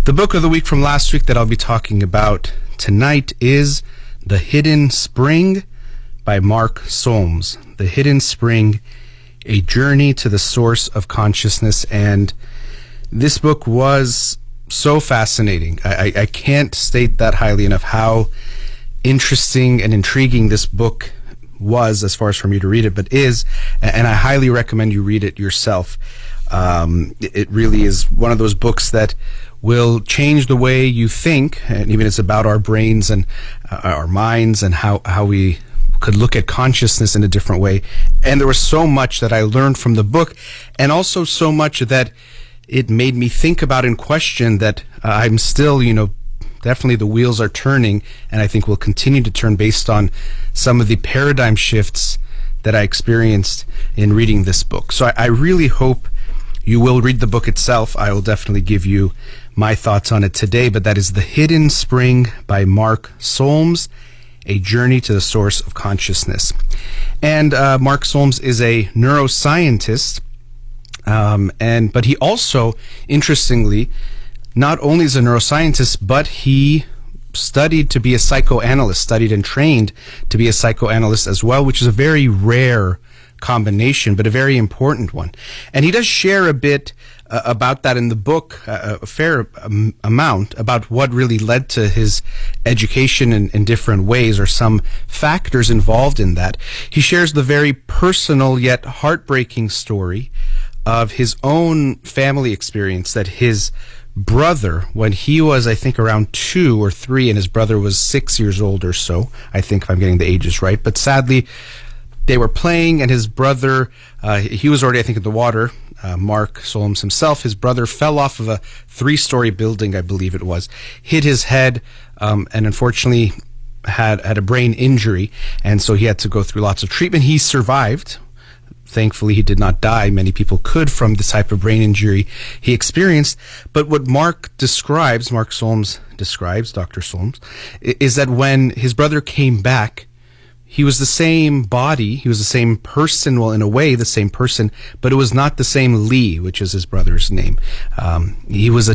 The book of the week from last week that I'll be talking about tonight is The Hidden Spring by Mark Solms. The Hidden Spring, A Journey to the Source of Consciousness. And this book was so fascinating. I can't state that highly enough how interesting and intriguing this book was as far as for me to read it, but is, and I highly recommend you read it yourself. It really is one of those books that will change the way you think, and even it's about our brains and our minds and how we could look at consciousness in a different way. And there was so much that I learned from the book, and also so much that it made me think about and question that I'm still, definitely the wheels are turning, and I think will continue to turn based on some of the paradigm shifts that I experienced in reading this book. So I really hope you will read the book itself. I will definitely give you my thoughts on it today, but that is The Hidden Spring by Mark Solms, A Journey to the Source of Consciousness. And Mark Solms is a neuroscientist, but he also, interestingly, not only is a neuroscientist, but he studied to be a psychoanalyst, studied and trained to be a psychoanalyst as well, which is a very rare combination, but a very important one. And he does share a bit about that in the book, a fair amount, about what really led to his education in different ways, or some factors involved in that. He shares the very personal yet heartbreaking story of his own family experience, that his brother, when he was, I think, around 2 or 3, and his brother was 6 years old or so, I think, if I'm getting the ages right, but sadly, they were playing, and his brother, he was already, I think, in the water, Mark Solms himself. His brother fell off of a 3-story building, I believe it was, hit his head, and unfortunately had a brain injury, and so he had to go through lots of treatment. He survived. Thankfully, he did not die. Many people could from the type of brain injury he experienced. But what Mark Solms describes, Dr. Solms, is that when his brother came back, he was the same body, he was the same person, well, in a way, the same person, but it was not the same Lee, which is his brother's name. He was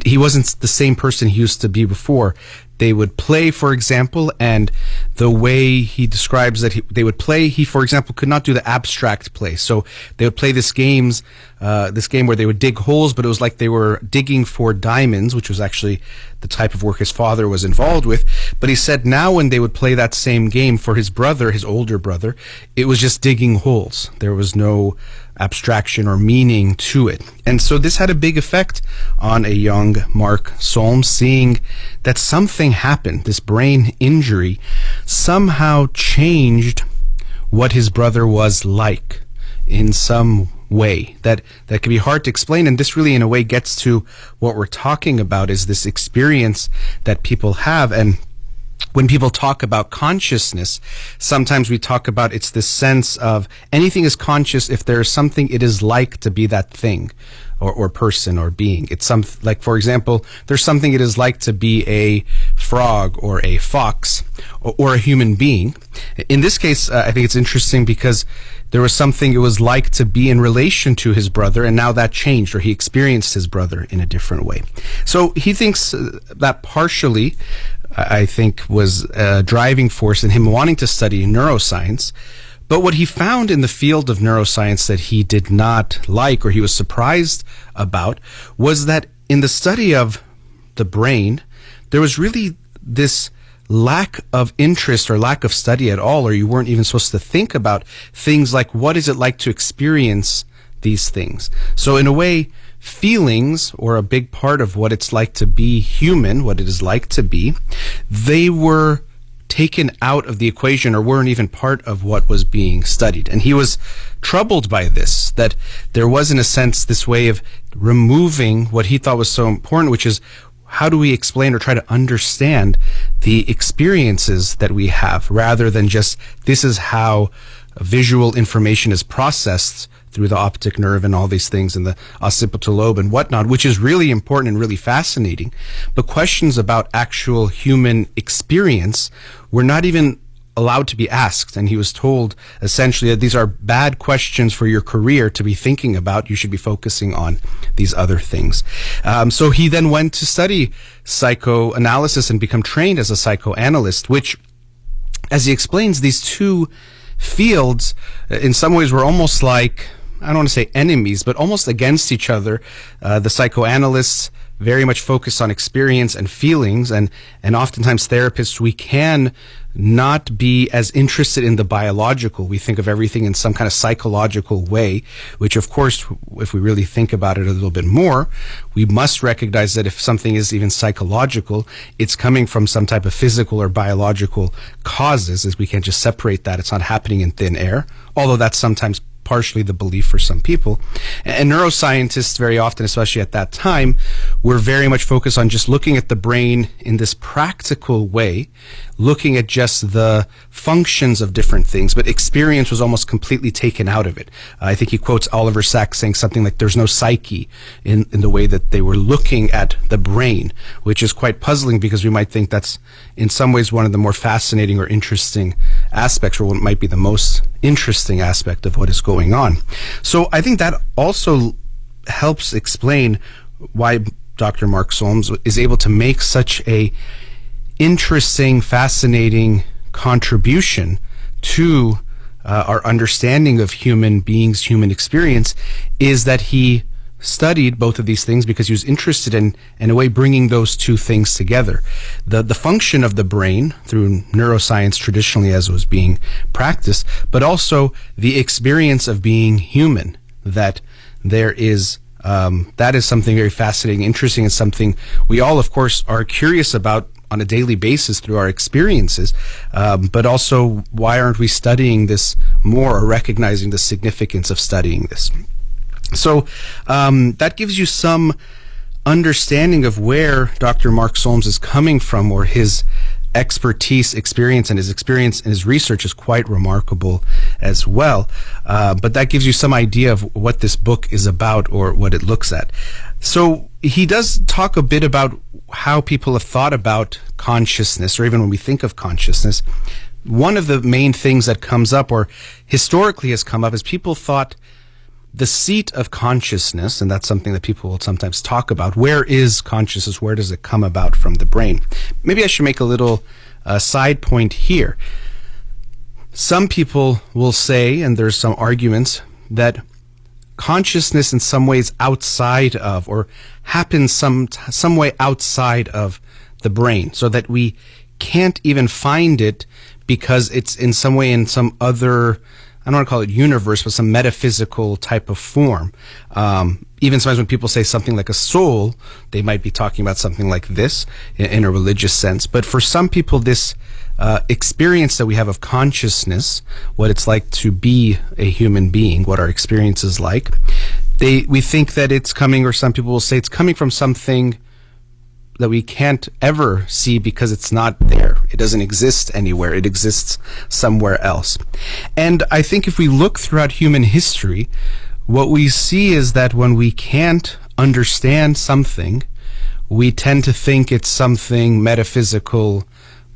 he wasn't the same person he used to be before. They would play, for example, and the way he describes that they would play, he, for example, could not do the abstract play. So they would play this game where they would dig holes, but it was like they were digging for diamonds, which was actually the type of work his father was involved with. But he said now when they would play that same game for his brother, his older brother, it was just digging holes. There was no abstraction or meaning to it. And so this had a big effect on a young Mark Solms, seeing that something happened. This brain injury somehow changed what his brother was like in some way that can be hard to explain. And this really, in a way, gets to what we're talking about, is this experience that people have. And when people talk about consciousness, sometimes we talk about it's this sense of anything is conscious if there is something it is like to be that thing or person or being. It's like, for example, there's something it is like to be a frog or a fox or a human being. In this case, I think it's interesting because there was something it was like to be in relation to his brother, and now that changed, or he experienced his brother in a different way. So he thinks that partially, I think, was a driving force in him wanting to study neuroscience. But what he found in the field of neuroscience that he did not like, or he was surprised about, was that in the study of the brain, there was really this lack of interest or lack of study at all, or you weren't even supposed to think about things like, what is it like to experience these things? So in a way, feelings, or a big part of what it's like to be human, what it is like to be, they were taken out of the equation, or weren't even part of what was being studied. And he was troubled by this, that there was, in a sense, this way of removing what he thought was so important, which is, how do we explain or try to understand the experiences that we have, rather than just, this is how visual information is processed through the optic nerve and all these things, and the occipital lobe and whatnot, which is really important and really fascinating. But questions about actual human experience were not even allowed to be asked, and he was told essentially that these are bad questions for your career to be thinking about. You should be focusing on these other things. So he then went to study psychoanalysis and become trained as a psychoanalyst, which, as he explains, these two fields in some ways were almost like, I don't want to say enemies, but almost against each other. The psychoanalysts very much focus on experience and feelings, and oftentimes therapists, we can not be as interested in the biological. We think of everything in some kind of psychological way, which of course, if we really think about it a little bit more, we must recognize that if something is even psychological, it's coming from some type of physical or biological causes, as we can't just separate that. It's not happening in thin air, although that's sometimes partially the belief for some people. And neuroscientists very often, especially at that time, were very much focused on just looking at the brain in this practical way, looking at just the functions of different things, but experience was almost completely taken out of it. I think he quotes Oliver Sacks saying something like, there's no psyche in the way that they were looking at the brain, which is quite puzzling because we might think that's in some ways one of the more fascinating or interesting aspects, or what might be the most interesting aspect of what is going on. So I think that also helps explain why Dr. Mark Solms is able to make such a interesting, fascinating contribution to our understanding of human beings, human experience, is that he studied both of these things because he was interested in a way, bringing those two things together. The function of the brain through neuroscience traditionally as was being practiced, but also the experience of being human, that there is that is something very fascinating, interesting, and something we all, of course, are curious about on a daily basis through our experiences. But also, why aren't we studying this more, or recognizing the significance of studying this? So that gives you some understanding of where Dr. Mark Solms is coming from, or his expertise, experience, and his experience in his research is quite remarkable as well. But that gives you some idea of what this book is about, or what it looks at. So he does talk a bit about how people have thought about consciousness, or even when we think of consciousness. One of the main things that comes up, or historically has come up, is people thought the seat of consciousness, and that's something that people will sometimes talk about. Where is consciousness? Where does it come about from the brain? Maybe I should make a little side point here. Some people will say, and there's some arguments, that consciousness in some ways outside of, or happens some way outside of the brain, so that we can't even find it because it's in some way in some other, I don't want to call it universe, but some metaphysical type of form. Even sometimes when people say something like a soul, they might be talking about something like this in a religious sense. But for some people, this experience that we have of consciousness, what it's like to be a human being, what our experience is like, we think that it's coming, or some people will say it's coming from something that we can't ever see because it's not there. It doesn't exist anywhere. It exists somewhere else. And I think if we look throughout human history, what we see is that when we can't understand something, we tend to think it's something metaphysical,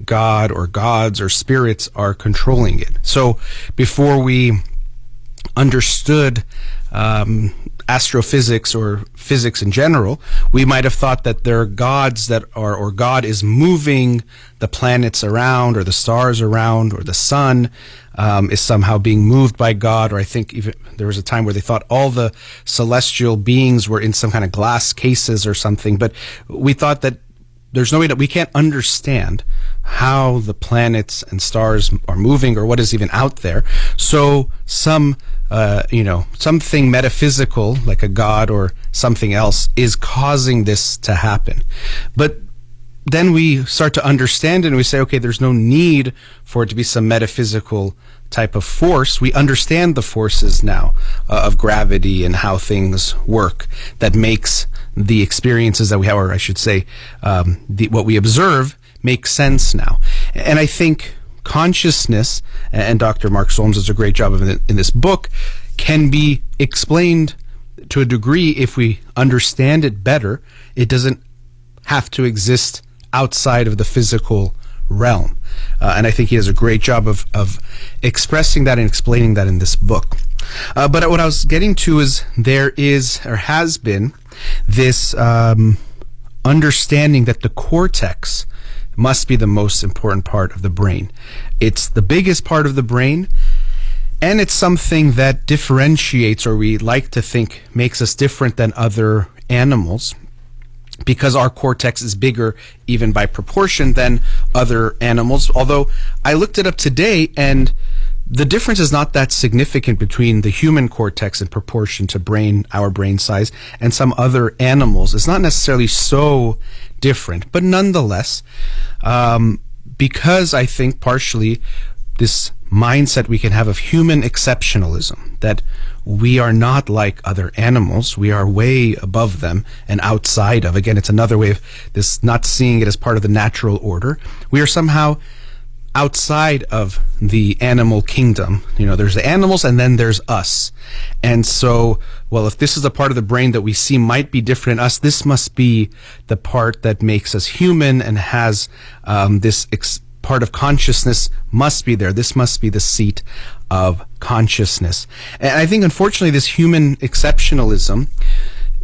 God or gods or spirits are controlling it. So before we understood astrophysics or physics in general, we might have thought that there are gods that are, or God is moving the planets around, or the stars around, or the sun is somehow being moved by God. Or I think even there was a time where they thought all the celestial beings were in some kind of glass cases or something. But we thought that there's no way that we can't understand how the planets and stars are moving, or what is even out there. So something metaphysical, like a god or something else, is causing this to happen. But then we start to understand it, and we say, okay, there's no need for it to be some metaphysical type of force. We understand the forces now of gravity and how things work that makes the experiences that we have, or I should say, what we observe, make sense now. And I think consciousness, and Dr. Mark Solms does a great job of it in this book, can be explained to a degree if we understand it better. It doesn't have to exist outside of the physical realm. And I think he does a great job of expressing that and explaining that in this book. But what I was getting to is there is, or has been, this understanding that the cortex must be the most important part of the brain. It's the biggest part of the brain, and it's something that differentiates, or we like to think makes us different than other animals, because our cortex is bigger even by proportion than other animals. Although I looked it up today, and the difference is not that significant between the human cortex in proportion to our brain size, and some other animals. It's not necessarily so different, but nonetheless, because I think partially this mindset we can have of human exceptionalism, that we are not like other animals, we are way above them and outside of. Again, it's another way of this, not seeing it as part of the natural order. We are somehow outside of the animal kingdom. You know, there's the animals and then there's us. And so, well, if this is a part of the brain that we see might be different in us, this must be the part that makes us human and has this part of consciousness must be there. This must be the seat of consciousness. And I think, unfortunately, this human exceptionalism,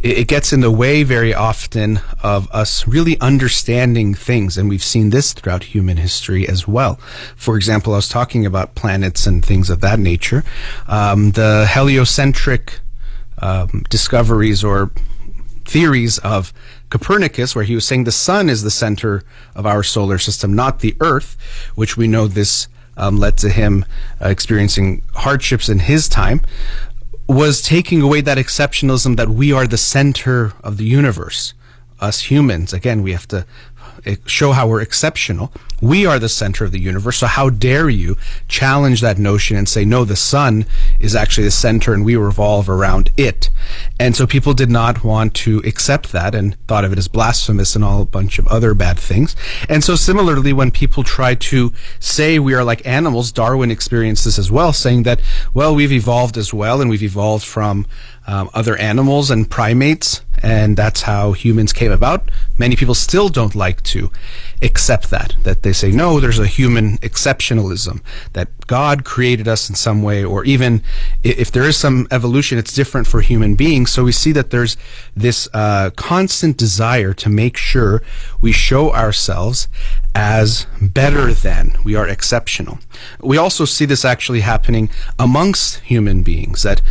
it gets in the way very often of us really understanding things, and we've seen this throughout human history as well. For example, I was talking about planets and things of that nature. The heliocentric discoveries or theories of Copernicus, where he was saying the sun is the center of our solar system, not the earth, which we know this led to him experiencing hardships in his time, was taking away that exceptionalism that we are the center of the universe. Us humans, again, we have to show how we're exceptional. We are the center of the universe, so how dare you challenge that notion and say, no, the sun is actually the center and we revolve around it. And so people did not want to accept that and thought of it as blasphemous and all a bunch of other bad things. And so similarly, when people try to say we are like animals, Darwin experienced this as well, saying that, well, we've evolved as well, and we've evolved from other animals and primates, and that's how humans came about. Many people still don't like to accept that they say, no, there's a human exceptionalism, that God created us in some way, or even if there is some evolution, it's different for human beings. So we see that there's this constant desire to make sure we show ourselves as better than, we are exceptional. We also see this actually happening amongst human beings, that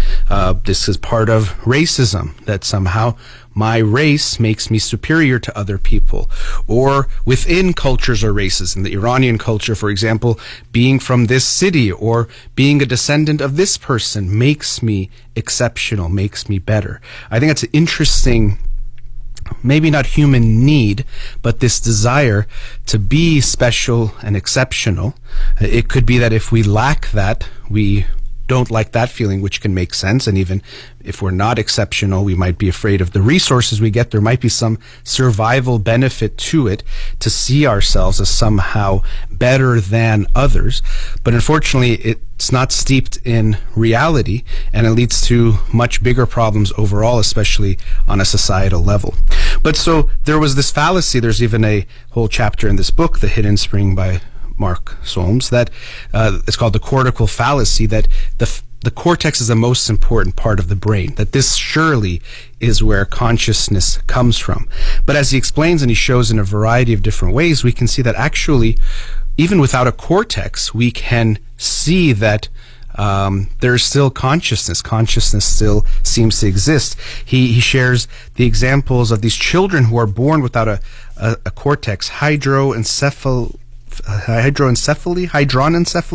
this is part of racism, that somehow my race makes me superior to other people. Or within cultures or races, in the Iranian culture, for example, being from this city or being a descendant of this person makes me exceptional, makes me better. I think that's an interesting, maybe not human need, but this desire to be special and exceptional. It could be that if we lack that, we don't like that feeling, which can make sense. And even if we're not exceptional, we might be afraid of the resources we get. There might be some survival benefit to it, to see ourselves as somehow better than others. But unfortunately, it's not steeped in reality, and it leads to much bigger problems overall, especially on a societal level. But so there was this fallacy. There's even a whole chapter in this book, The Hidden Spring by Mark Solms, that it's called the Cortical Fallacy, that the cortex is the most important part of the brain, that this surely is where consciousness comes from. But as he explains and he shows in a variety of different ways, we can see that actually, even without a cortex, we can see that there's still consciousness. Consciousness still seems to exist. He shares the examples of these children who are born without a cortex, hydranencephaly,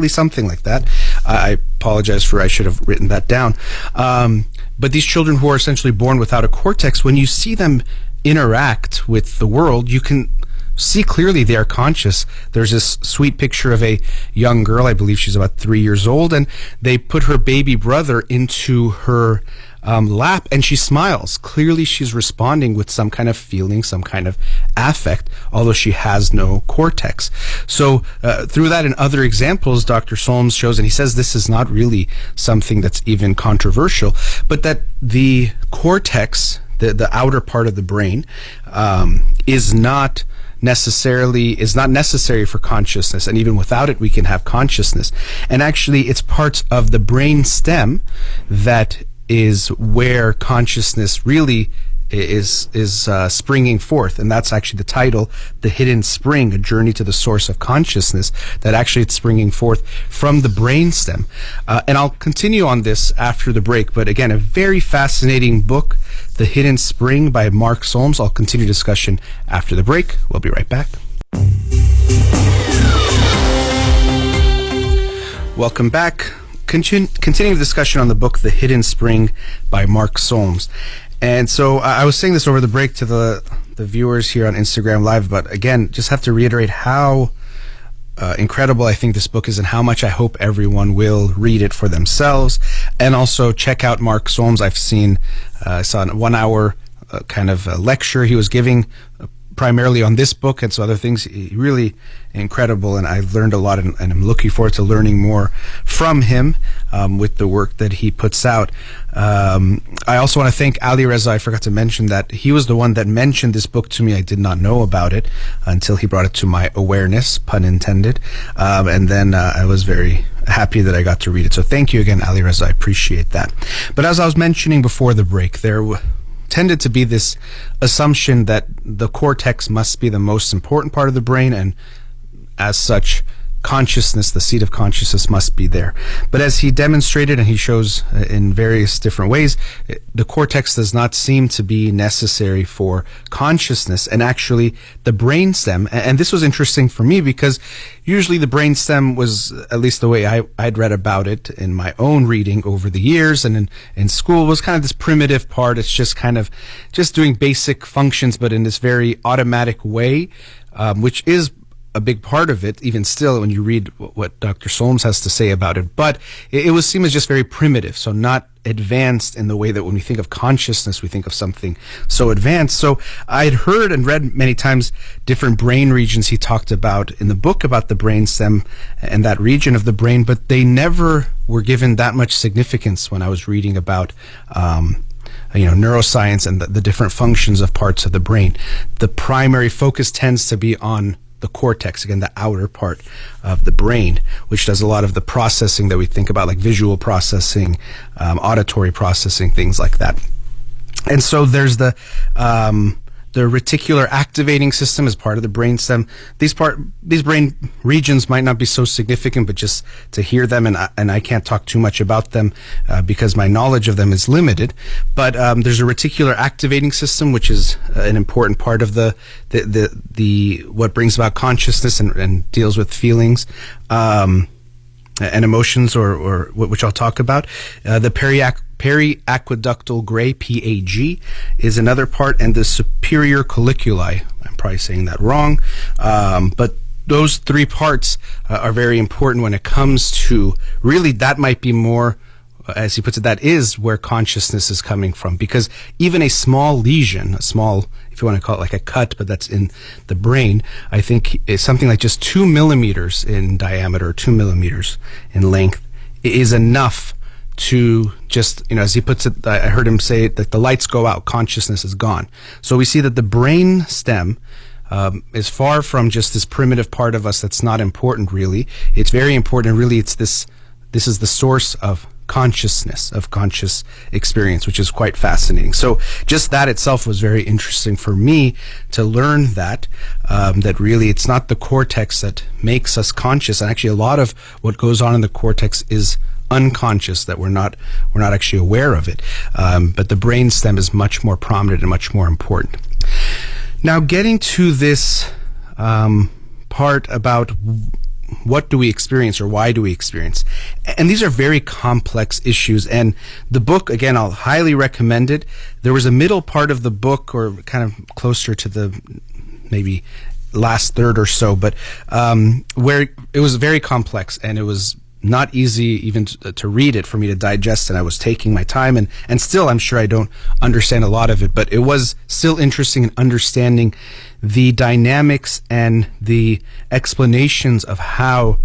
something like that. I apologize I should have written that down. But these children who are essentially born without a cortex, when you see them interact with the world, you can see clearly they are conscious. There's this sweet picture of a young girl, I believe she's about 3 years old, and they put her baby brother into her lap, and she smiles. Clearly she's responding with some kind of feeling, some kind of affect, although she has no cortex. So through that and other examples, Dr. Solms shows, and he says this is not really something that's even controversial, but that the cortex, the outer part of the brain, is not is not necessary for consciousness, and even without it we can have consciousness. And actually it's parts of the brain stem that is where consciousness really is springing forth, and that's actually the title, The Hidden Spring, A Journey to the Source of Consciousness, that actually it's springing forth from the brainstem. And I'll continue on this after the break, but again, a very fascinating book, The Hidden Spring by Mark Solms. I'll continue discussion after the break. We'll be right back. Welcome back. Continuing the discussion on the book, The Hidden Spring by Mark Solms. And so I was saying this over the break to the viewers here on Instagram Live, but again, just have to reiterate how incredible I think this book is, and how much I hope everyone will read it for themselves. And also check out Mark Solms. I saw a 1 hour kind of lecture he was giving primarily on this book and so other things. Really incredible, and I've learned a lot, and I'm looking forward to learning more from him with the work that he puts out. I also want to thank Ali Reza. I forgot to mention that he was the one that mentioned this book to me. I did not know about it until he brought it to my awareness, pun intended, and then I was very happy that I got to read it. So thank you again, Ali Reza. I appreciate that. But as I was mentioning before the break, there tended to be this assumption that the cortex must be the most important part of the brain, and as such, consciousness, the seat of consciousness, must be there. But as he demonstrated, and he shows in various different ways, the cortex does not seem to be necessary for consciousness, and actually the brainstem, and this was interesting for me because usually the brainstem was, at least the way I'd read about it in my own reading over the years and in school, was kind of this primitive part. It's just kind of just doing basic functions, but in this very automatic way, which is a big part of it, even still, when you read what Dr. Solms has to say about it. But it was seen as just very primitive, so not advanced in the way that when we think of consciousness, we think of something so advanced. So I'd heard and read many times different brain regions he talked about in the book about the brainstem and that region of the brain, but they never were given that much significance when I was reading about neuroscience and the different functions of parts of the brain. The primary focus tends to be on the cortex, again, the outer part of the brain, which does a lot of the processing that we think about, like visual processing, auditory processing, things like that. And so there's the reticular activating system as part of the brainstem. These brain regions might not be so significant, but just to hear them, and I can't talk too much about them because my knowledge of them is limited. But there's a reticular activating system, which is an important part of the what brings about consciousness and deals with feelings and emotions, or which I'll talk about. The periaqueductal gray, PAG, is another part, and the superior colliculi, I'm probably saying that wrong, but those three parts are very important when it comes to, really, that might be more, as he puts it, that is where consciousness is coming from, because even a small lesion, if you want to call it like a cut, but that's in the brain, I think is something like just 2 millimeters in diameter, 2 millimeters in length, is enough to just, as he puts it, I heard him say that the lights go out, consciousness is gone. So we see that the brain stem is far from just this primitive part of us that's not important, really. It's very important, and really this is the source of consciousness, of conscious experience, which is quite fascinating. So just that itself was very interesting for me to learn that really it's not the cortex that makes us conscious, and actually a lot of what goes on in the cortex is unconscious, that we're not actually aware of it. But the brain stem is much more prominent and much more important. Now, getting to this part about what do we experience, or why do we experience? And these are very complex issues, and the book, again, I'll highly recommend it. There was a middle part of the book, or kind of closer to the maybe last third or so, but where it was very complex, and it was not easy even to read it, for me to digest, and I was taking my time, and still I'm sure I don't understand a lot of it, but it was still interesting in understanding the dynamics and the explanations of how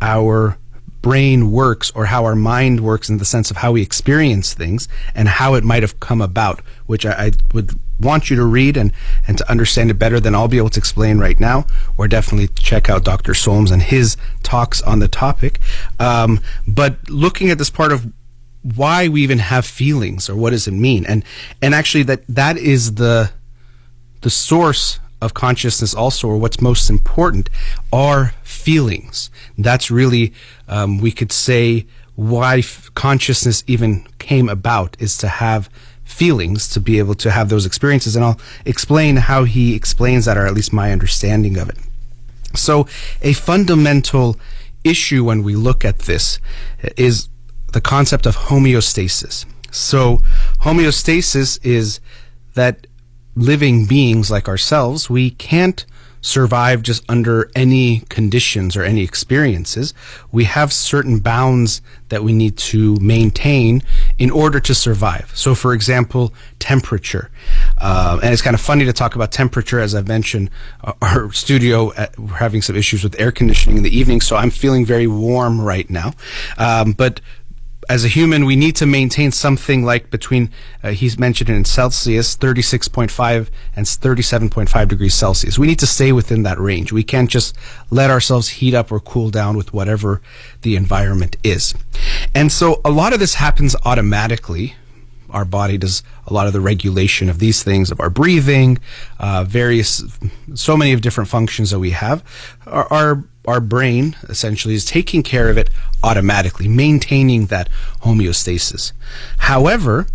our brain works, or how our mind works, in the sense of how we experience things and how it might have come about, which I would want you to read and to understand it better than I'll be able to explain right now, or definitely check out Dr. Solms and his talks on the topic. But looking at this part of why we even have feelings, or what does it mean, and actually that is the source of consciousness also, or what's most important, are feelings. That's really, we could say, why consciousness even came about, is to have feelings, to be able to have those experiences. And I'll explain how he explains that, or at least my understanding of it. So a fundamental issue when we look at this is the concept of homeostasis. So homeostasis is that living beings like ourselves, we can't survive just under any conditions or any experiences. We have certain bounds that we need to maintain in order to survive. So for example, temperature. And it's kind of funny to talk about temperature. As I've mentioned, our studio, we're having some issues with air conditioning in the evening, so I'm feeling very warm right now. But as a human, we need to maintain something like between, he's mentioned it in Celsius, 36.5 and 37.5 degrees Celsius. We need to stay within that range. We can't just let ourselves heat up or cool down with whatever the environment is. And so a lot of this happens automatically. Our body does a lot of the regulation of these things, of our breathing, so many of different functions that we have. Our brain essentially is taking care of it automatically, maintaining that homeostasis. However,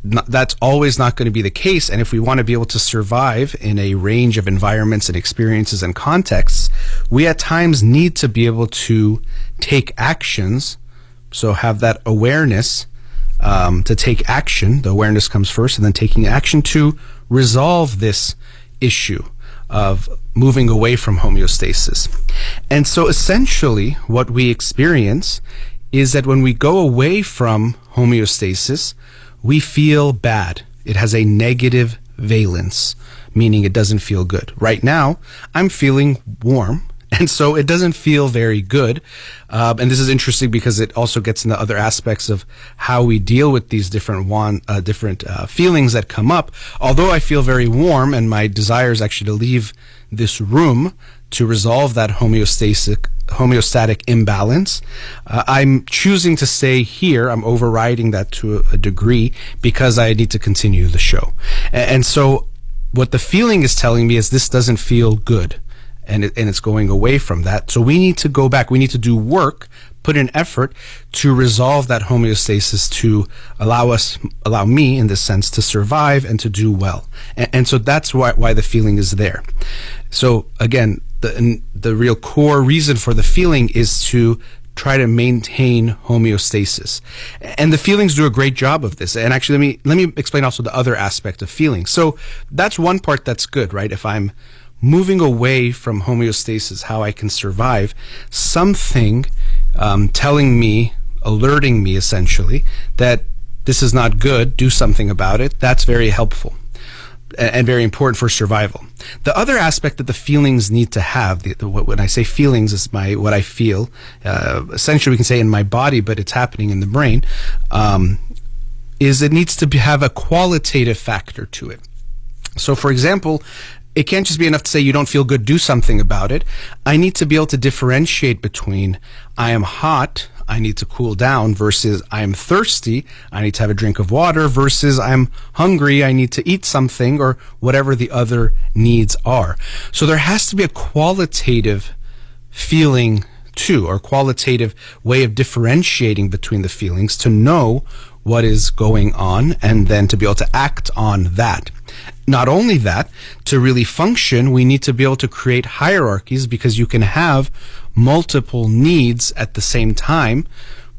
that's always not going to be the case. And if we want to be able to survive in a range of environments and experiences and contexts, we at times need to be able to take actions. So have that awareness to take action. The awareness comes first, and then taking action to resolve this issue of moving away from homeostasis. And so essentially what we experience is that when we go away from homeostasis, we feel bad. It has a negative valence, meaning it doesn't feel good. Right now, I'm feeling warm, and so it doesn't feel very good. And this is interesting because it also gets into other aspects of how we deal with these different feelings that come up. Although I feel very warm, and my desire is actually to leave this room to resolve that homeostatic imbalance, I'm choosing to stay here. I'm overriding that to a degree because I need to continue the show. And so what the feeling is telling me is this doesn't feel good. And it's going away from that. So we need to go back. We need to do work, put in effort to resolve that homeostasis, to allow me, in this sense, to survive and to do well. And so that's why the feeling is there. So again, the real core reason for the feeling is to try to maintain homeostasis. And the feelings do a great job of this. And actually, let me explain also the other aspect of feelings. So that's one part that's good, right? If I'm moving away from homeostasis, how I can survive, something telling me, alerting me essentially, that this is not good, do something about it, that's very helpful and very important for survival. The other aspect that the feelings need to have, when I say feelings, is what I feel, essentially we can say in my body, but it's happening in the brain, is it needs to have a qualitative factor to it. So for example, it can't just be enough to say you don't feel good, do something about it. I need to be able to differentiate between I am hot, I need to cool down, versus I am thirsty, I need to have a drink of water, versus I'm hungry, I need to eat something, or whatever the other needs are. So there has to be a qualitative feeling too, or qualitative way of differentiating between the feelings to know what is going on and then to be able to act on that. Not only that, to really function, we need to be able to create hierarchies, because you can have multiple needs at the same time,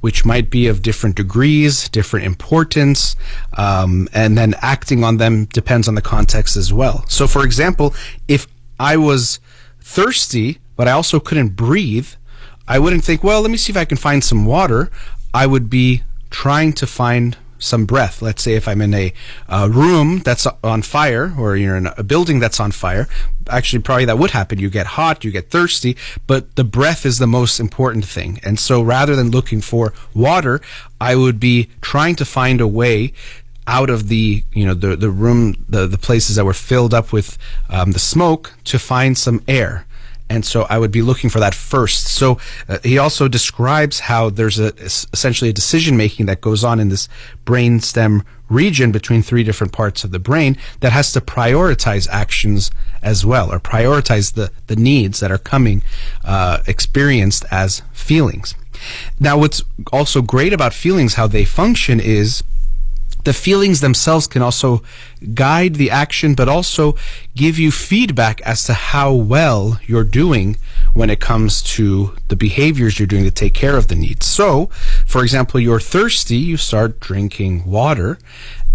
which might be of different degrees, different importance, and then acting on them depends on the context as well. So for example, if I was thirsty, but I also couldn't breathe, I wouldn't think, well, let me see if I can find some water. I would be trying to find some breath. Let's say if I'm in a room that's on fire, or you're in a building that's on fire, actually probably that would happen. You get hot, you get thirsty, but the breath is the most important thing. And so rather than looking for water, I would be trying to find a way out of the room, the places that were filled up with the smoke to find some air. And so I would be looking for that first. So he also describes how there's essentially a decision making that goes on in this brainstem region between three different parts of the brain that has to prioritize actions as well, or prioritize the needs that are coming experienced as feelings. Now, what's also great about feelings, how they function, is the feelings themselves can also guide the action, but also give you feedback as to how well you're doing when it comes to the behaviors you're doing to take care of the needs. So, for example, you're thirsty, you start drinking water,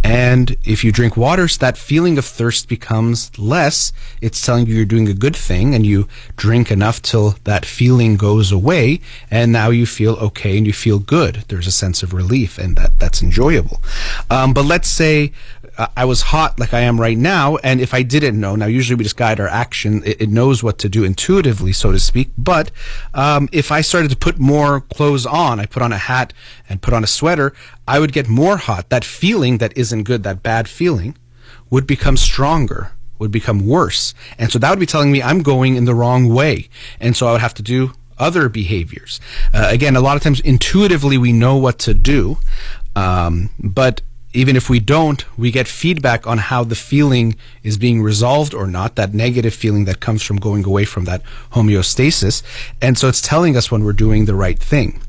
and if you drink water, that feeling of thirst becomes less. It's telling you you're doing a good thing, and you drink enough till that feeling goes away, and now you feel okay and you feel good. There's a sense of relief, and that's enjoyable. But let's say I was hot like I am right now, and if I didn't know, now usually we just guide our action, it knows what to do intuitively, so to speak, but if I started to put more clothes on, I put on a hat and put on a sweater, I would get more hot. That feeling that isn't good, that bad feeling, would become stronger, would become worse, and so that would be telling me I'm going in the wrong way, and so I would have to do other behaviors. Again, a lot of times intuitively we know what to do, but even if we don't, we get feedback on how the feeling is being resolved or not, that negative feeling that comes from going away from that homeostasis. And so it's telling us when we're doing the right thing.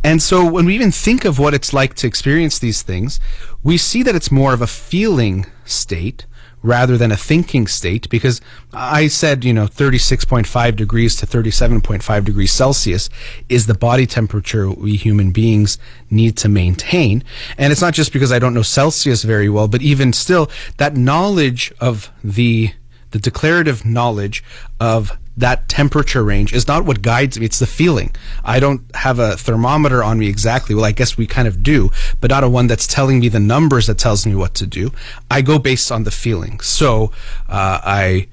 And so when we even think of what it's like to experience these things, we see that it's more of a feeling state rather than a thinking state, because I said, 36.5 degrees to 37.5 degrees Celsius is the body temperature we human beings need to maintain. And it's not just because I don't know Celsius very well, but even still, that knowledge of the declarative knowledge of that temperature range is not what guides me, it's the feeling. I don't have a thermometer on me exactly. Well, I guess we kind of do, but not a one that's telling me the numbers that tells me what to do. I go based on the feeling. So I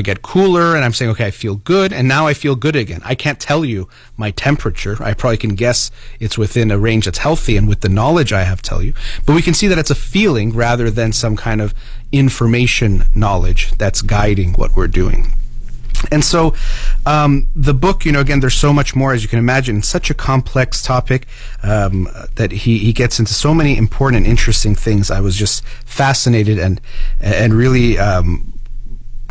get cooler and I'm saying, okay, I feel good, and now I feel good again. I can't tell you my temperature. I probably can guess it's within a range that's healthy, and with the knowledge I have tell you. But we can see that it's a feeling rather than some kind of information knowledge that's guiding what we're doing. And so the book, again, there's so much more, as you can imagine. It's such a complex topic that he gets into so many important and interesting things. I was just fascinated and really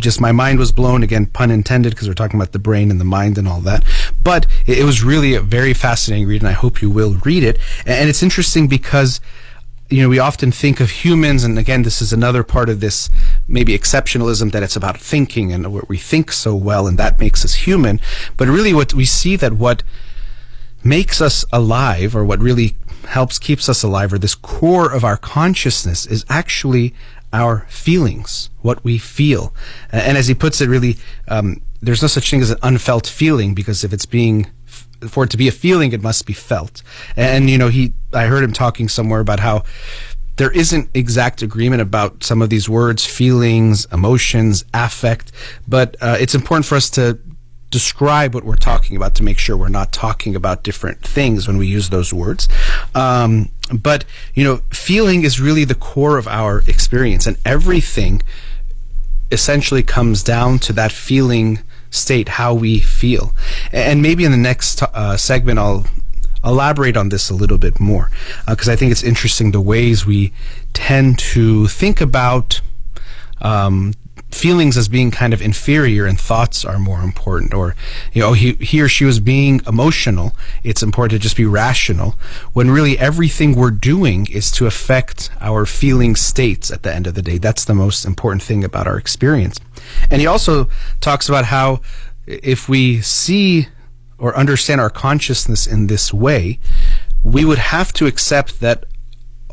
just my mind was blown, again, pun intended, because we're talking about the brain and the mind and all that. But it was really a very fascinating read, and I hope you will read it. And it's interesting because we often think of humans, and again, this is another part of this maybe exceptionalism, that it's about thinking and what we think so well, and that makes us human. But really what we see, that what makes us alive, or what really keeps us alive, or this core of our consciousness, is actually our feelings, what we feel. And as he puts it, really, there's no such thing as an unfelt feeling, because if it's for it to be a feeling, it must be felt. And I heard him talking somewhere about how there isn't exact agreement about some of these words, feelings, emotions, affect, but it's important for us to describe what we're talking about to make sure we're not talking about different things when we use those words. But feeling is really the core of our experience, and everything essentially comes down to that feeling state, how we feel. And maybe in the next segment I'll elaborate on this a little bit more, because I think it's interesting the ways we tend to think about feelings as being kind of inferior and thoughts are more important, or he or she was being emotional, it's important to just be rational, when really everything we're doing is to affect our feeling states at the end of the day. That's the most important thing about our experience. And he also talks about how if we see or understand our consciousness in this way, we would have to accept that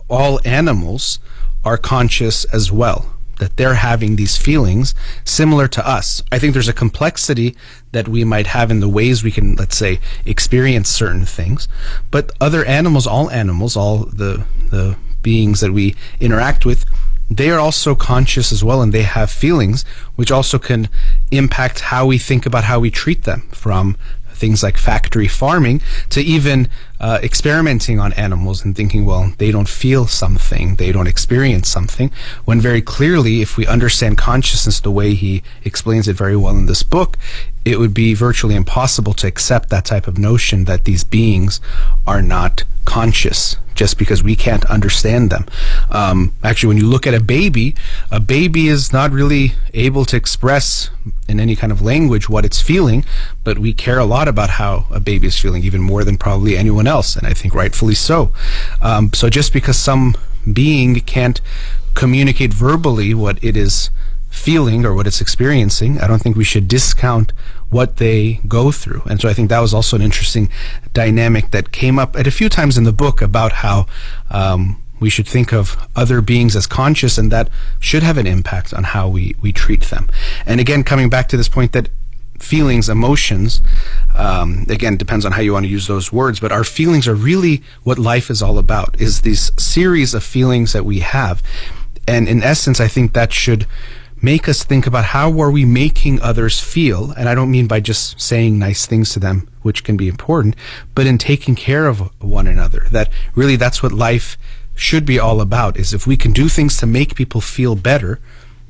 all animals are conscious as well, that they're having these feelings similar to us. I think there's a complexity that we might have in the ways we can, let's say, experience certain things, but other animals, all the beings that we interact with, they are also conscious as well, and they have feelings, which also can impact how we think about how we treat them, from things like factory farming to even experimenting on animals and thinking, well, they don't feel something, they don't experience something, when very clearly, if we understand consciousness the way he explains it very well in this book, it would be virtually impossible to accept that type of notion that these beings are not conscious just because we can't understand them. Actually, when you look at a baby is not really able to express in any kind of language what it's feeling, but we care a lot about how a baby is feeling, even more than probably anyone else, and I think rightfully so. So just because some being can't communicate verbally what it is feeling or what it's experiencing, I don't think we should discount what they go through. And so I think that was also an interesting dynamic that came up at a few times in the book about how we should think of other beings as conscious, and that should have an impact on how we treat them. And again, coming back to this point that feelings, emotions, again, depends on how you want to use those words, but our feelings are really what life is all about, is this series of feelings that we have. And in essence, I think that should make us think about how are we making others feel. And I don't mean by just saying nice things to them, which can be important, but in taking care of one another. That really, that's what life should be all about, is if we can do things to make people feel better,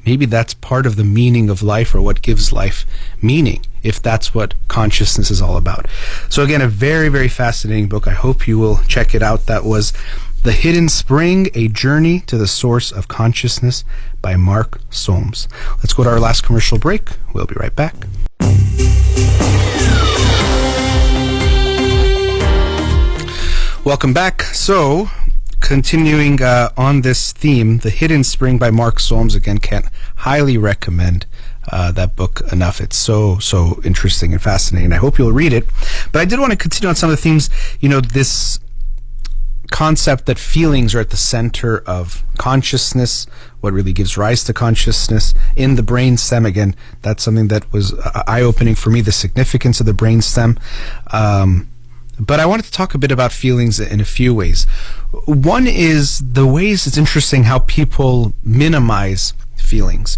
maybe that's part of the meaning of life, or what gives life meaning, if that's what consciousness is all about. So again, a very, very fascinating book. I hope you will check it out. That was The Hidden Spring, A Journey to the Source of Consciousness by Mark Solms. Let's go to our last commercial break. We'll be right back. Welcome back. So, continuing on this theme, The Hidden Spring by Mark Solms. Again, can't highly recommend that book enough. It's so interesting and fascinating. I hope you'll read it. But I did want to continue on some of the themes, this concept that feelings are at the center of consciousness, what really gives rise to consciousness in the brainstem. Again, that's something that was eye-opening for me, the significance of the brainstem. But I wanted to talk a bit about feelings in a few ways. One is the ways it's interesting how people minimize feelings.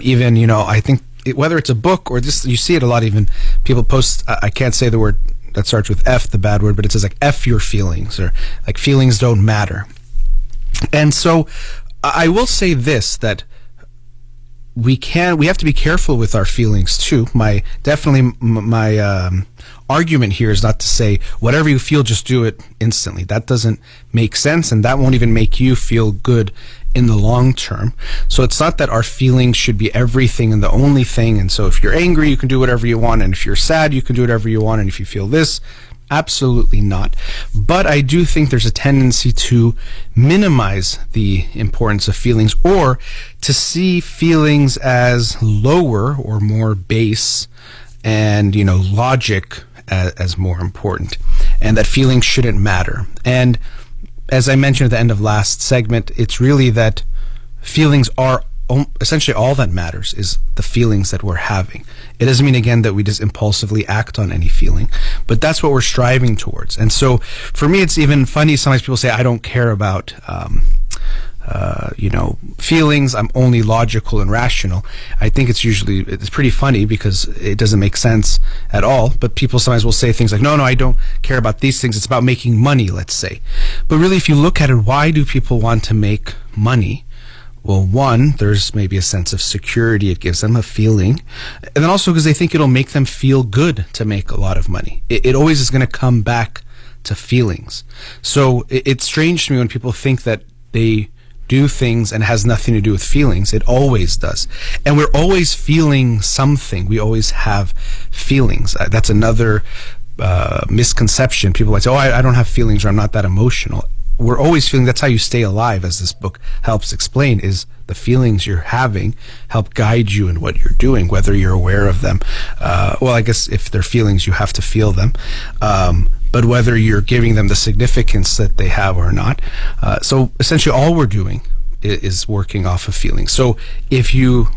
Even, I think whether it's a book or this, you see it a lot, even people post, I can't say the word that starts with F, the bad word, but it says like F your feelings, or like feelings don't matter. And so I will say this, that we have to be careful with our feelings too. My argument here is not to say whatever you feel, just do it instantly. That doesn't make sense, and that won't even make you feel good in the long term. So it's not that our feelings should be everything and the only thing, and so if you're angry, you can do whatever you want, and if you're sad, you can do whatever you want, and if you feel this, absolutely not. But I do think there's a tendency to minimize the importance of feelings, or to see feelings as lower or more base, and logic as more important, and that feelings shouldn't matter. And as I mentioned at the end of last segment, it's really that feelings are essentially all that matters, is the feelings that we're having. It doesn't mean, again, that we just impulsively act on any feeling, but that's what we're striving towards. And so for me, it's even funny, sometimes people say, I don't care about feelings, I'm only logical and rational. I think it's pretty funny because it doesn't make sense at all, but people sometimes will say things like, no, I don't care about these things, it's about making money, let's say. But really, if you look at it, why do people want to make money? Well, one, there's maybe a sense of security, it gives them a feeling, and then also because they think it'll make them feel good to make a lot of money. It always is going to come back to feelings. So it's strange to me when people think that they do things and it has nothing to do with feelings. It always does. And we're always feeling something. We always have feelings. That's another misconception. People might say, I don't have feelings, or I'm not that emotional. We're always feeling. That's how you stay alive, as this book helps explain, is the feelings you're having help guide you in what you're doing, whether you're aware of them. Well, I guess if they're feelings, you have to feel them. But whether you're giving them the significance that they have or not. So essentially all we're doing is working off of feelings. So if you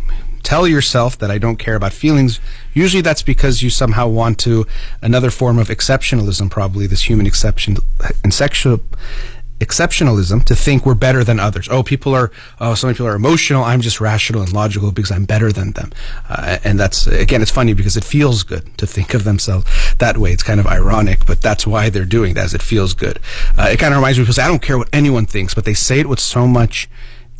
tell yourself that I don't care about feelings, usually that's because you somehow want to, another form of exceptionalism, probably this human exception and exceptionalism to think we're better than others. So many people are emotional. I'm just rational and logical because I'm better than them. And that's, again, it's funny because it feels good to think of themselves that way. It's kind of ironic, but that's why they're doing that, as it feels good. It kind of reminds me of people say, I don't care what anyone thinks, but they say it with so much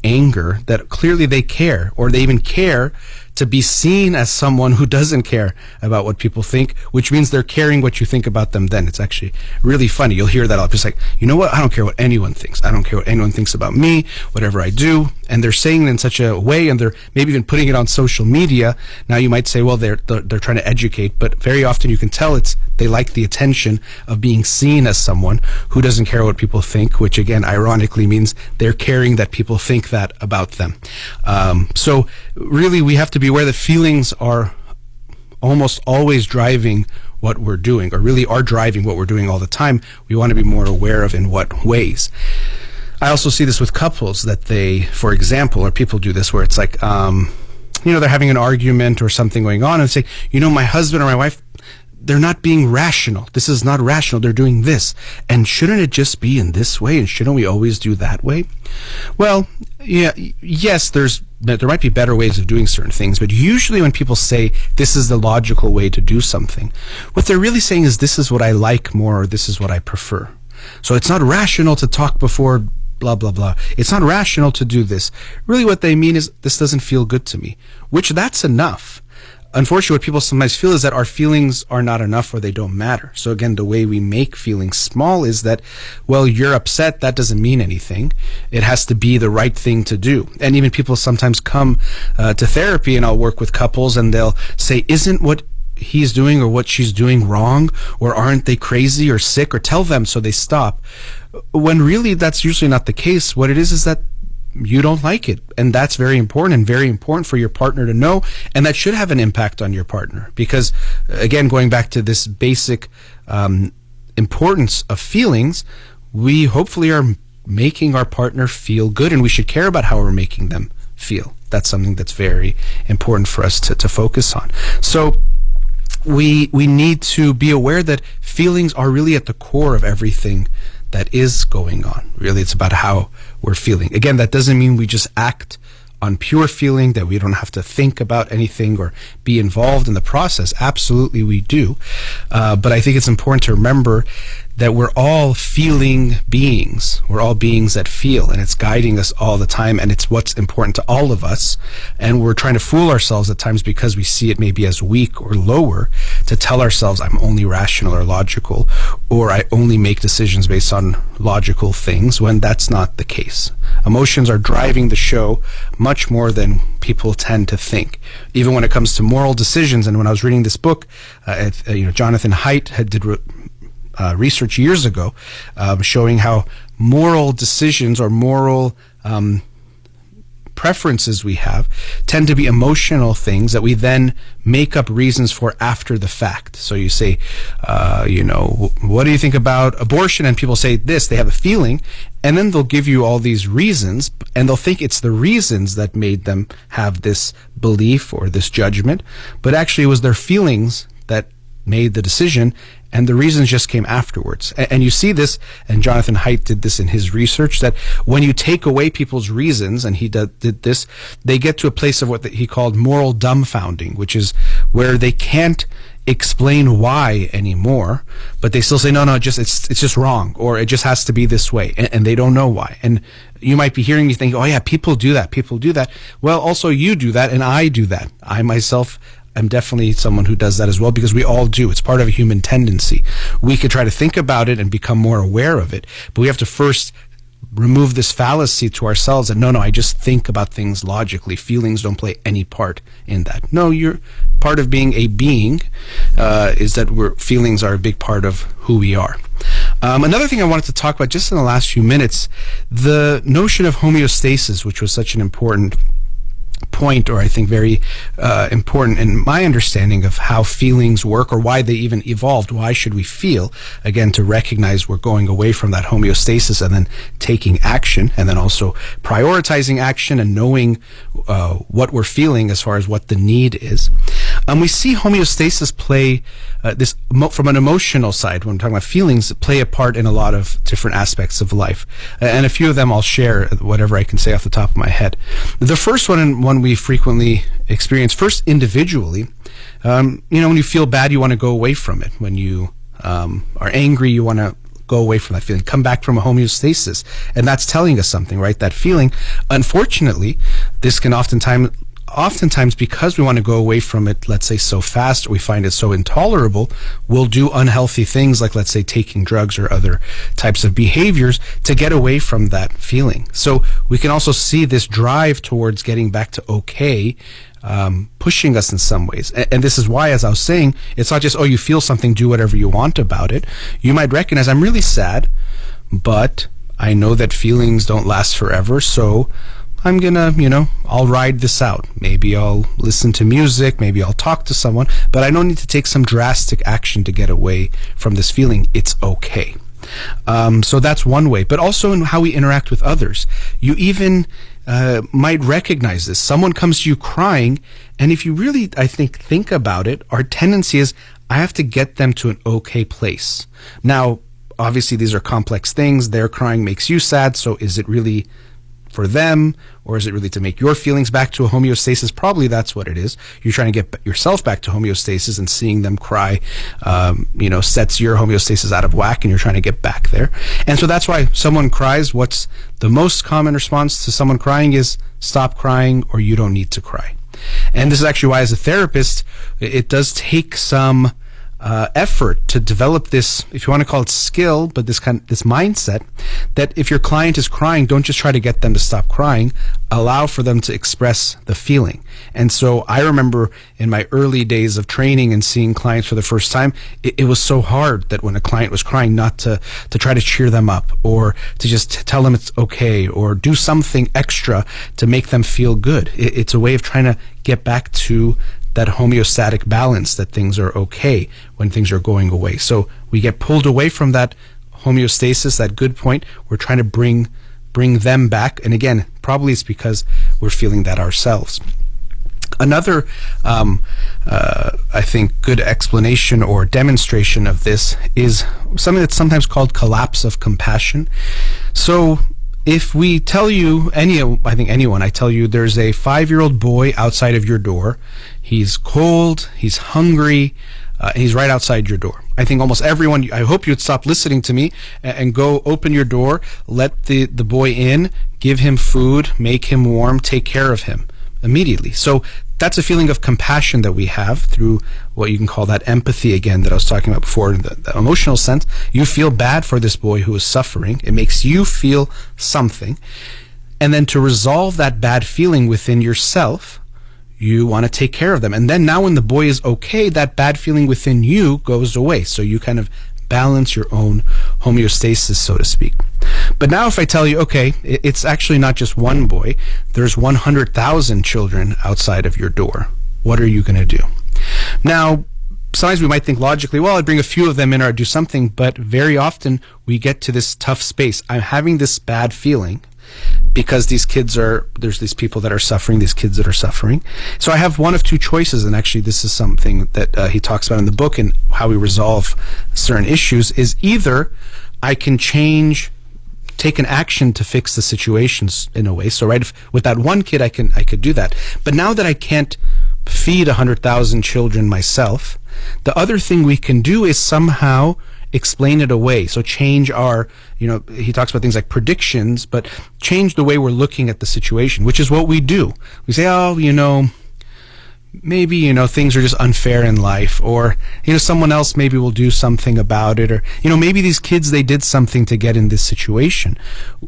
anger that clearly they care, or they even care to be seen as someone who doesn't care about what people think, which means they're caring what you think about them then. It's actually really funny. You'll hear that all. Just like, you know what? I don't care what anyone thinks. I don't care what anyone thinks about me, whatever I do. And they're saying it in such a way, and they're maybe even putting it on social media. Now you might say, well, they're trying to educate, but very often you can tell they like the attention of being seen as someone who doesn't care what people think, which again, ironically means they're caring that people think that about them. So really we have to be aware that feelings are almost always driving what we're doing, or really are driving what we're doing all the time. We want to be more aware of in what ways. I also see this with couples that they, for example, or people do this where it's like, they're having an argument or something going on and say, my husband or my wife, they're not being rational. This is not rational. They're doing this. And shouldn't it just be in this way? And shouldn't we always do that way? Well, yeah, yes, there might be better ways of doing certain things, but usually when people say this is the logical way to do something, what they're really saying is this is what I like more, or this is what I prefer. So it's not rational to talk before blah, blah, blah. It's not rational to do this. Really what they mean is this doesn't feel good to me, which that's enough. Unfortunately, what people sometimes feel is that our feelings are not enough, or they don't matter. So again, the way we make feelings small is that, well, you're upset, that doesn't mean anything. It has to be the right thing to do. And even people sometimes come to therapy, and I'll work with couples, and they'll say, isn't what he's doing or what she's doing wrong, or aren't they crazy or sick, or tell them so they stop. When really that's usually not the case. What it is that you don't like it, and that's very important, and very important for your partner to know, and that should have an impact on your partner, because again, going back to this basic importance of feelings, we hopefully are making our partner feel good, and we should care about how we're making them feel. That's something that's very important for us to focus on. So we need to be aware that feelings are really at the core of everything that is going on. Really, it's about how we're feeling. Again, that doesn't mean we just act on pure feeling, that we don't have to think about anything or be involved in the process. Absolutely we do. But I think it's important to remember that we're all feeling beings. We're all beings that feel, and it's guiding us all the time, and it's what's important to all of us. And we're trying to fool ourselves at times because we see it maybe as weak or lower, to tell ourselves I'm only rational or logical, or I only make decisions based on logical things, when that's not the case. Emotions are driving the show much more than people tend to think. Even when it comes to moral decisions, and when I was reading this book, Jonathan Haidt did research years ago showing how moral decisions or moral preferences we have tend to be emotional things that we then make up reasons for after the fact. So you say, what do you think about abortion? And people say this, they have a feeling, and then they'll give you all these reasons, and they'll think it's the reasons that made them have this belief or this judgment, but actually it was their feelings that made the decision, and the reasons just came afterwards. And you see this, and Jonathan Haidt did this in his research, that when you take away people's reasons, and he did this, they get to a place of what he called moral dumbfounding, which is where they can't explain why anymore, but they still say, no, it's just wrong, or it just has to be this way, and they don't know why. And you might be hearing me think, oh yeah, people do that. Well, also you do that, and I do that. I myself I'm definitely someone who does that as well, because we all do. It's part of a human tendency. We could try to think about it and become more aware of it, but we have to first remove this fallacy to ourselves that no, I just think about things logically. Feelings don't play any part in that. No, you're part of being a being, is that feelings are a big part of who we are. Another thing I wanted to talk about just in the last few minutes, the notion of homeostasis, which was such an important point, or I think very important in my understanding of how feelings work, or why they even evolved. Why should we feel? Again, to recognize we're going away from that homeostasis and then taking action, and then also prioritizing action and knowing what we're feeling as far as what the need is. We see homeostasis play from an emotional side, when we're talking about feelings, play a part in a lot of different aspects of life. And a few of them I'll share, whatever I can say off the top of my head. The first one, and one we frequently experience, first individually, when you feel bad, you want to go away from it. When you are angry, you want to go away from that feeling, come back from a homeostasis. And that's telling us something, right? That feeling. Unfortunately, this can oftentimes, because we want to go away from it, let's say so fast, or we find it so intolerable, we'll do unhealthy things like, let's say, taking drugs or other types of behaviors to get away from that feeling. So we can also see this drive towards getting back to okay, pushing us in some ways. And this is why, as I was saying, it's not just, oh, you feel something, do whatever you want about it. You might recognize, I'm really sad, but I know that feelings don't last forever, so I'm gonna, I'll ride this out. Maybe I'll listen to music, maybe I'll talk to someone, but I don't need to take some drastic action to get away from this feeling. It's okay. So that's one way, but also in how we interact with others. You even might recognize this. Someone comes to you crying, and if you really, I think about it, our tendency is, I have to get them to an okay place. Now, obviously, these are complex things. Their crying makes you sad, so is it really for them, or is it really to make your feelings back to a homeostasis? Probably that's what it is. You're trying to get yourself back to homeostasis, and seeing them cry, sets your homeostasis out of whack, and you're trying to get back there. And so that's why someone cries. What's the most common response to someone crying is, stop crying, or you don't need to cry. And this is actually why, as a therapist, it does take some effort to develop this, if you want to call it skill, but this mindset that if your client is crying, don't just try to get them to stop crying, allow for them to express the feeling. And so I remember in my early days of training and seeing clients for the first time, it was so hard that when a client was crying, not to try to cheer them up, or to just tell them it's okay, or do something extra to make them feel good. It's a way of trying to get back to that homeostatic balance, that things are okay when things are going away. So we get pulled away from that homeostasis, that good point. We're trying to bring them back. And again, probably it's because we're feeling that ourselves. Another, I think, good explanation or demonstration of this is something that's sometimes called collapse of compassion. So if we tell you, I tell you there's a 5-year-old boy outside of your door. He's cold, he's hungry, and he's right outside your door. I think almost everyone, I hope you'd stop listening to me and go open your door, let the boy in, give him food, make him warm, take care of him immediately. So that's a feeling of compassion that we have through what you can call that empathy again that I was talking about before, in the emotional sense. You feel bad for this boy who is suffering. It makes you feel something. And then to resolve that bad feeling within yourself, you want to take care of them. And then now when the boy is okay, that bad feeling within you goes away. So you kind of balance your own homeostasis, so to speak. But now if I tell you, okay, it's actually not just one boy, there's 100,000 children outside of your door, what are you going to do? Now, sometimes we might think logically, well, I'd bring a few of them in or I'd do something, but very often we get to this tough space. I'm having this bad feeling because there's these people that are suffering, these kids that are suffering. So I have one of two choices, and actually this is something that he talks about in the book and how we resolve certain issues, is either I can take an action to fix the situations in a way. So with that one kid, I could do that. But now that I can't feed 100,000 children myself, the other thing we can do is somehow explain it away. So change our, he talks about things like predictions, but change the way we're looking at the situation, which is what we do. We say, oh, maybe, things are just unfair in life, or, someone else maybe will do something about it, or, maybe these kids, they did something to get in this situation.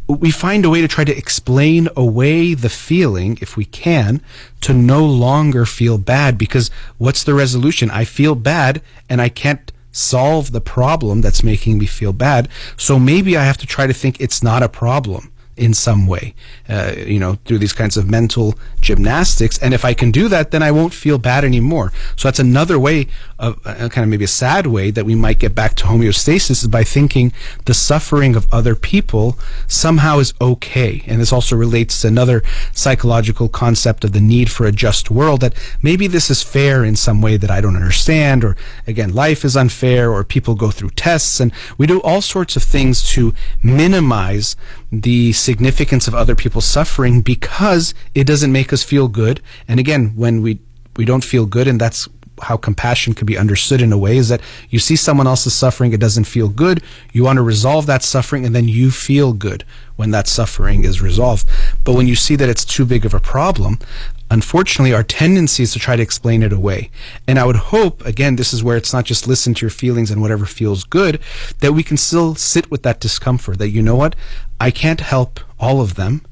We find a way to try to explain away the feeling, if we can, to no longer feel bad, because what's the resolution? I feel bad, and I can't solve the problem that's making me feel bad, so maybe I have to try to think it's not a problem. in some way, through these kinds of mental gymnastics. And if I can do that, then I won't feel bad anymore. So that's another way of kind of maybe a sad way that we might get back to homeostasis, is by thinking the suffering of other people somehow is okay. And this also relates to another psychological concept of the need for a just world, that maybe this is fair in some way that I don't understand, or again, life is unfair, or people go through tests, and we do all sorts of things to minimize the significance of other people's suffering because it doesn't make us feel good. And again, when we don't feel good, and that's how compassion can be understood in a way, is that you see someone else's suffering, it doesn't feel good, you want to resolve that suffering, and then you feel good when that suffering is resolved. But when you see that it's too big of a problem, unfortunately, our tendency is to try to explain it away. And I would hope, again, this is where it's not just listen to your feelings and whatever feels good, that we can still sit with that discomfort, that, you know what, I can't help all of them,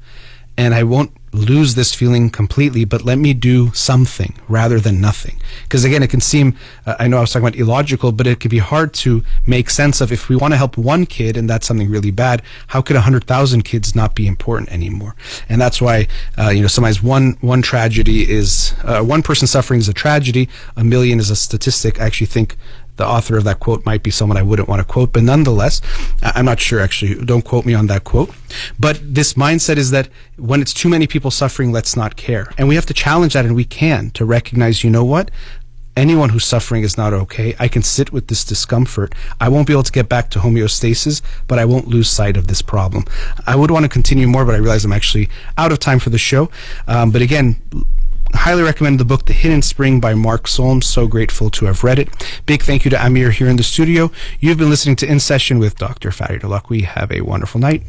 and I won't lose this feeling completely, but let me do something rather than nothing. Because again, it can seem, I know I was talking about illogical, but it can be hard to make sense of, if we want to help one kid and that's something really bad, how could 100,000 kids not be important anymore? And that's why, sometimes one tragedy is, one person suffering is a tragedy, 1 million is a statistic. I actually think the author of that quote might be someone I wouldn't want to quote, but nonetheless, I'm not sure, actually, don't quote me on that quote. But this mindset is that when it's too many people suffering, let's not care. And we have to challenge that, and we can, to recognize, you know what? Anyone who's suffering is not okay. I can sit with this discomfort. I won't be able to get back to homeostasis, but I won't lose sight of this problem. I would want to continue more, but I realize I'm actually out of time for the show. But again, highly recommend the book The Hidden Spring by Mark Solms. So grateful to have read it. Big thank you to Amir here in the studio. You've been listening to In Session with Dr. Farid Holakouee. Have a wonderful night.